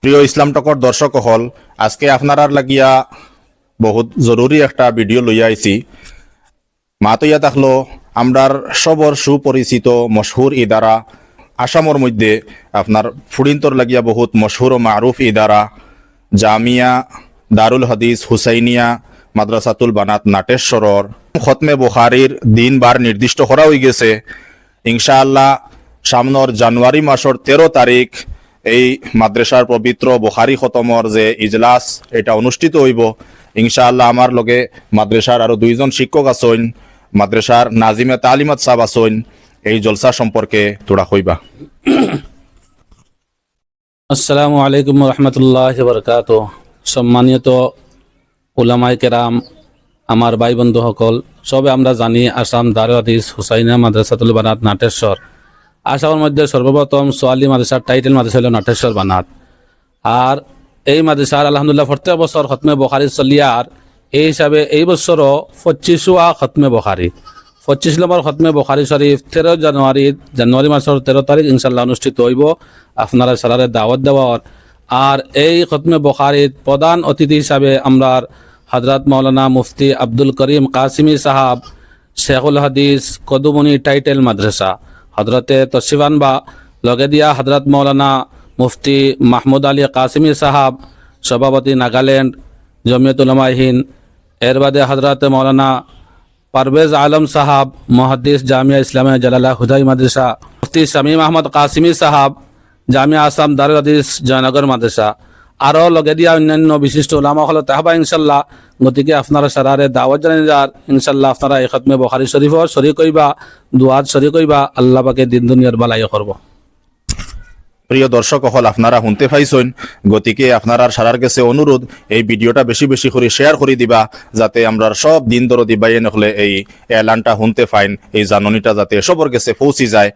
প্রিয় ইসলাম টকর দর্শক হল, আজকে আপনারার লাগিয়া বহুত জরুরি একটা ভিডিও লইয়া আইছি। মাতইয়া থাকলো আমরার সবর সুপরিচিত মশহুর ইদারা আসামর মধ্যে আপনার ফুড়িন্তর লাগিয়া বহুত মশহুর ও মারুফ ইদারা জামিয়া দারুল হাদিস হুসাইনিয়া মাদ্রাসাতুল বানাত নাটেশ্বরর খতমে বুখারীর দিন বার নির্দিষ্ট করা হয়ে গেছে। ইনশাআল্লাহ সামনের জানুয়ারি মাসের 13 তারিখ এই মাদ্রাসার পবিত্র বুখারী খতমর যে ইজলাস এটা অনুষ্ঠিত হইব। ইনশাআল্লাহ আমার লগে মাদ্রাসার আরো দুইজন শিক্ষক আছেন, মাদ্রাসার নাজিমে তালিমাত সাহেব আছেন। এই জলসা সম্পর্কে তোরা হইবা। আসসালামু আলাইকুম রহমতুল্লাহ বরকাত। সম্মানিত উলামায়ে কেরাম, আমার ভাই বন্ধু সকল, সবে আমরা জানি আসাম দারুল হাদিস হুসাইনিয়া মাদ্রাসাতুল বানাত নাটেশ্বর আসামের মধ্যে সর্বপ্রথম সোয়ালি মাদ্রাসার টাইটেল মাদ্রাসা হল নাটেশ্বর বানাত। আর এই মাদ্রাসার আলহামদুলিল্লাহ প্রত্যেক বছর খতমে বুখারী চলিয়ার এই হিসাবে এই বছরও 25वा খতমে বুখারী 25 নম্বর খতমে বুখারী শরীফ 13 জানুয়ারি মাসের 13 তারিখ ইনশাল্লাহ অনুষ্ঠিত হইব। আপনারা সারারে দাওয়াত দেওয়ার। আর এই খতমে বুখারীর প্রধান অতিথি হিসাবে আমরা হযরত মাওলানা মুফতি আব্দুল করিম কাসিমি সাহাব, শেখুল হাদিস কদুমনি টাইটেল মাদ্রাসা হজরতে তশরিফান বা লগে দিয়া হজরত মাওলানা মুফতি মাহমুদ আলী কাসিমি সাহাব, সভাপতি নাগাল্যান্ড জমিয়ত উলামায়ে হিন্দ। এর বাদে হজরত মাওলানা পারভেজ আলম সাহাব, মুহাদ্দিস জামিয়া ইসলামিয়া জালালা হুদাই মাদ্রাসা, মুফতি শামীম আহমদ কাসিমি সাহাব, জামিয়া আসাম দারুল হাদিস জয়নগর মাদ্রাসা, আরও লগে দিয়া অন্যান্য বিশিষ্ট উলামা হল তাহবা ইনশাল্লাহ। গতিকে আপনারা সারারে দাওয়াত জানাই যার। ইনশাল্লাহ আপনারা এই খতমে বুখারী শরীফর শরীক হইবা, দুআত শরীক হইবা। আল্লাহ পাকে দিন দুনিয়ার বালাই করব। প্রিয় দর্শক হল, আপনারা শুনতে পাইছেন। গতিকে আপনারা সারার কাছে অনুরোধ, এই ভিডিওটা বেশি বেশি করে শেয়ার করে দিবা, যাতে আমরা সব দিন দরদি বাইয়ে নহলে এই এলানটা শুনতে পাইন, এই জাননীটা যাতে সবার কাছে পৌঁছি যায়।